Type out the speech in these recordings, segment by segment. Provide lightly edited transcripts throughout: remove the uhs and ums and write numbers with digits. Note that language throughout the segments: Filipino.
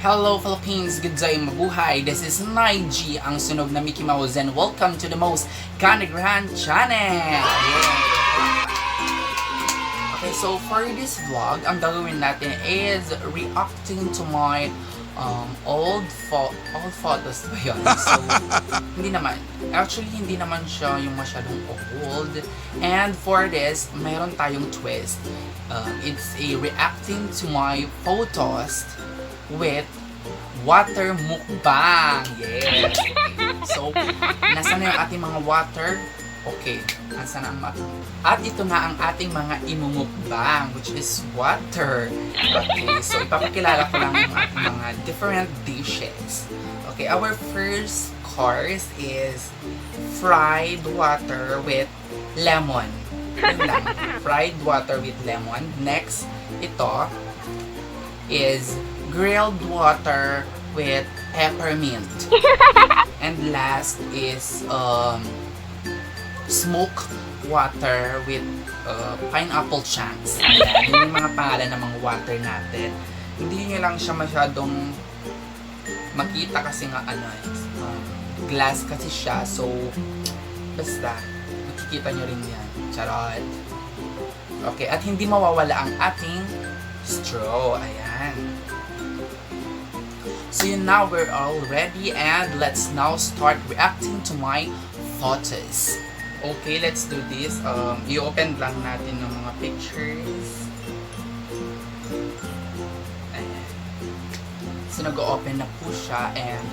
Hello Philippines, good day, mabuhay. This is Nayji, ang sunog na Mickey Mouse, and welcome to the most Kanigrahan channel. Okay, so for this vlog, ang gagawin natin is reacting to my old photos ba yun? So, hindi naman. Actually, hindi naman siya yung masyadong old. And for this, mayroon tayong twist. It's a reacting to my photos with water mukbang. Yes. Okay. So, nasa na yung ating mga water? Okay. Nasa na ang at ito na ang ating mga imumukbang, which is water. Okay. So, ipapakilala ko lang yung ating mga different dishes. Okay. Our first course is fried water with lemon. Yun lang. Fried water with lemon. Next, ito is grilled water with peppermint. And last is smoked water with pineapple chunks. Ayan, yun yung mga pangalan ng mga water natin. Hindi nyo lang siya masyadong makita kasi nga glass kasi siya. So, basta, makikita nyo rin yan. Charot. Okay, at hindi mawawala ang ating straw. Ayan. So yun, now we're all ready and let's now start reacting to my photos. Okay, let's do this. I-open lang natin ng mga pictures. Ayan. So nag-open na po siya and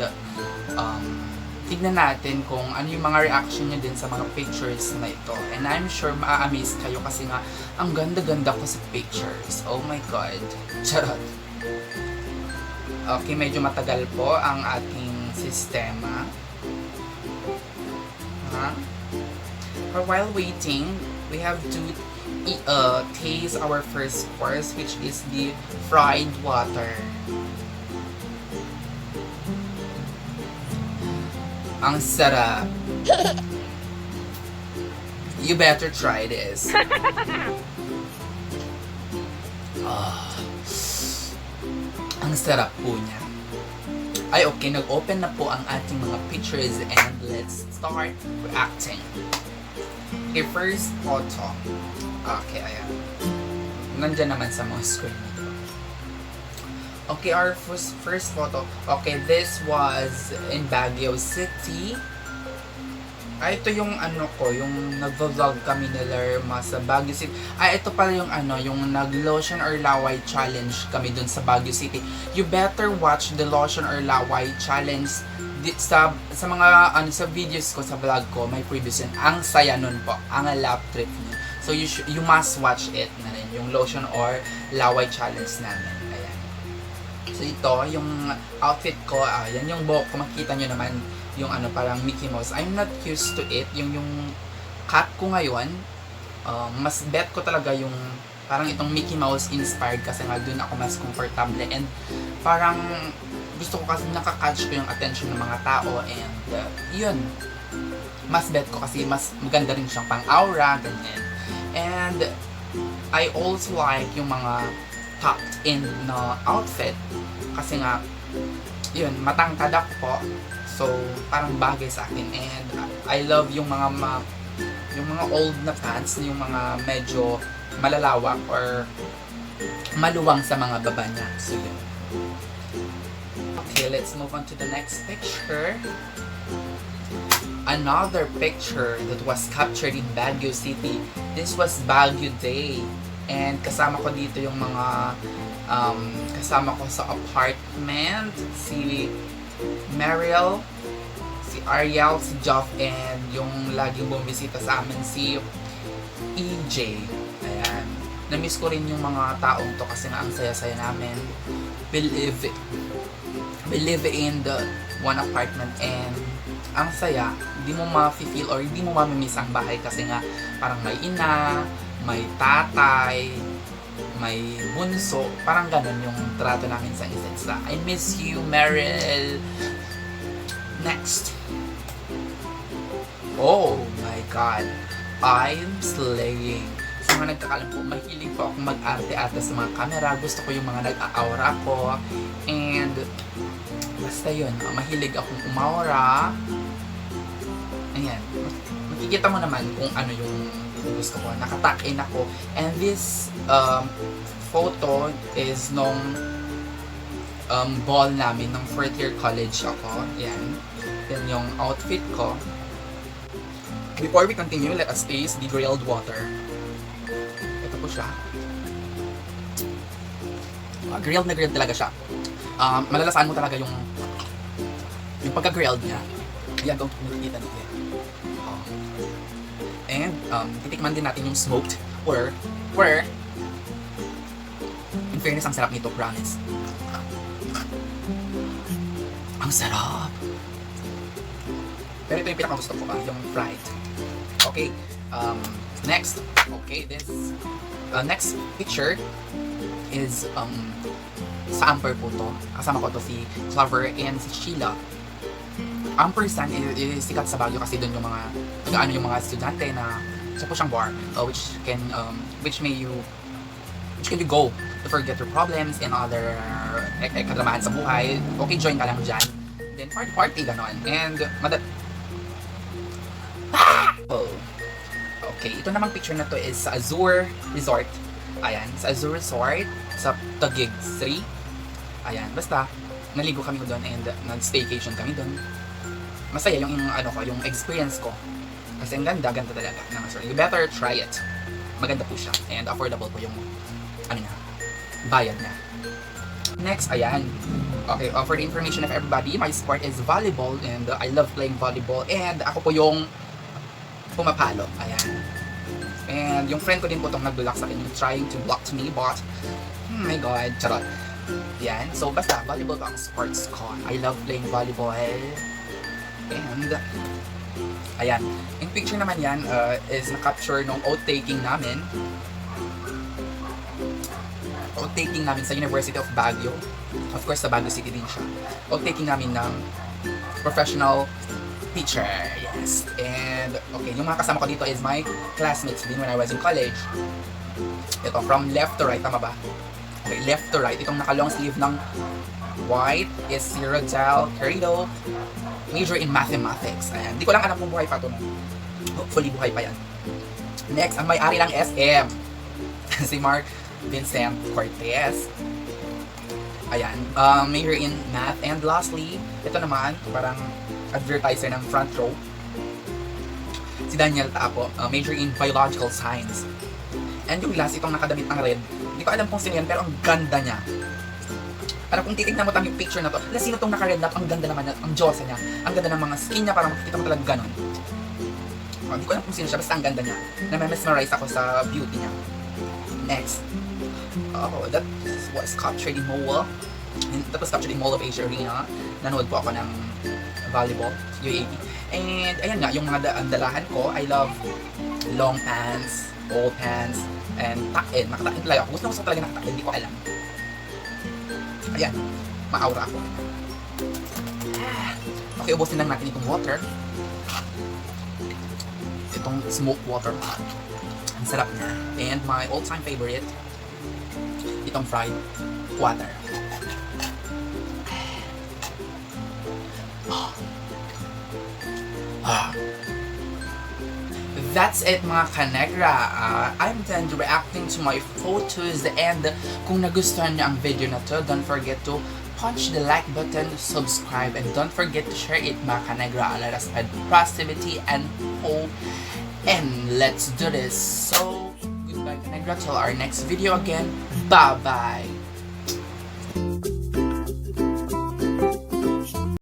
tignan natin kung ano yung mga reaction niya din sa mga pictures na ito. And I'm sure maa-amaze kayo kasi nga ang ganda-ganda ko sa pictures. Oh my God. Charot. Okay, medyo matagal po ang ating sistema. While waiting, we have to taste our first course, which is the fried water. Ang sarap. You better try this. Ang sarap po niya. Ay, okay. Nag-open na po ang ating mga pictures and let's start reacting. Okay, first photo. Okay, ayan. Nandyan naman sa mga screen nito. Okay, our first photo. Okay, this was in Baguio City. Ay, ito yung yung nag-vlog kami ni Lerma sa Baguio City. Ay, ito pala yung yung nag-lotion or laway challenge kami dun sa Baguio City. You better watch the lotion or laway challenge sa mga sa videos ko, sa vlog ko, my previous yun. Ang saya nun po, ang lap trip niyo. So you must watch it na rin, yung lotion or laway challenge namin. Ayan. So ito, yung outfit ko, yan yung buhok ko, makita nyo naman yung parang Mickey Mouse. I'm not used to it. Yung cut ko ngayon, mas bet ko talaga yung parang itong Mickey Mouse inspired kasi nga dun ako mas comfortable and parang gusto ko kasi nakakatch ko yung attention ng mga tao and yun, mas bet ko kasi mas maganda rin siyang pang aura, ganyan. And I also like yung mga tucked in na outfit kasi nga yun, matangkad ako po. So, parang bagay sa akin. And I love yung mga old na pants, yung mga medyo malalawak or maluwang sa mga baba niya. So, yun. Okay, let's move on to the next picture. Another picture that was captured in Baguio City. This was Baguio Day. And kasama ko dito yung mga kasama ko sa apartment. Si Mariel, si Ariel, si Joff, and yung laging bumisita sa amin, si EJ. Ayan. Na-miss ko rin yung mga taong to kasi nga ang saya-saya namin. We live in the one apartment and ang saya, hindi mo ma-feel or hindi mo mamimiss ang bahay kasi nga parang may ina, may tatay, may bunso, parang ganun yung trato namin sa isa't isa. I miss you, Meryl. Next. Oh my God. I'm slaying. Sa mga nagkakalam po, mahilig po ako mag-arte-arte sa mga camera. Gusto ko yung mga nag-aura ko. And basta yun, mahilig akong umaura. Ayan, makikita mo naman kung ano yung gusto ko. Nakatuck-in ako. And this photo is nung ball namin, nung 4th year college ako. Ayan. Yan yung outfit ko. Before we continue, let us taste the grilled water. Ito po siya. Grilled na grilled talaga siya. Malalasaan mo talaga yung pagka-grilled niya. Yan, kung nakikita natin. And, titikman din natin yung smoked or in fairness, ang sarap nito, promise. Ang sarap! Pero ito yung pinakagusto ko yung fried. Okay, next. Okay, this next picture is sa Amper po to. Kasama ko to si Clover and si Sheila. Ampersand is sikat sa Baguio kasi doon yung mga estudyante na sa po siyang bar, which can you go to forget your problems and other kadramahan sa buhay. Okay, join ka lang dyan. Then party ganon. And okay, ito namang picture na to is sa Azure Resort. Ayan, sa Azure Resort sa Taguig 3. Ayan, basta naligo kami doon and nag-staycation kami doon. Masaya yung yung experience ko. Kasi ang ganda talaga ng resort. You better try it. Maganda po siya and affordable po yung bayad niya. Next, ayan. Okay, for the information of everybody, my sport is volleyball and I love playing volleyball and ako po yung pumapalo. Ayan. And yung friend ko din po itong nag-block sa akin, yung trying to block me, but my god, charot. Yan. So, basta, volleyball po ang sports ko. I love playing volleyball. And, ayan. Yung picture naman yan is na-capture nung outtaking namin. Outtaking namin sa University of Baguio. Of course, sa Baguio City din siya. Outtaking namin ng professional teacher. Yes. And, okay, yung mga kasama ko dito is my classmates din when I was in college. Ito, from left to right, tama ba? Okay, left to right. Itong naka-long sleeve ng white is si Rodel Querido, major in mathematics. Ayan. Hindi ko lang alam kung buhay pa ito. Hopefully, buhay pa yan. Next, ang may-ari ng SM. Si Mark Vincent Cortez. Ayan. Major in math. And lastly, ito naman, parang advertiser ng front row. Si Daniel Tapo, major in biological science. And yung last, itong nakadamit ng red. Hindi ko alam kung sino yan, pero ang ganda niya. Parang kung titignan mo yung picture na to, sino tong naka-red na, ang ganda naman, ang diyosa niya. Ang ganda ng mga skin niya, parang makikita mo talaga ganon. Hindi ko alam kung sino siya, basta ang ganda niya. Na-mesmerize ako sa beauty niya. Next. Oh, that was captured in Mall. That was captured in Mall of Asia Arena. Nanood po ako ng volleyball, UAB. And ayan nga, yung mga dalahan ko, I love long pants, old pants, and tuck-in. Nakatuck-in talaga ako. Gusto ko talaga nakatuck-in, hindi ko alam. Ayan, ma-aura ako. Okay, ubusin lang natin itong water. Itong smoked water. Ang sarap niya. And my all-time favorite, itong fried water. That's it mga kanegra. I'm done reacting to my photos and kung nagustuhan niyo ang video na to, don't forget to punch the like button, subscribe, and don't forget to share it mga kanegra. Let us spread positivity and hope, and let's do this. So, goodbye kanegra till our next video again. Bye-bye!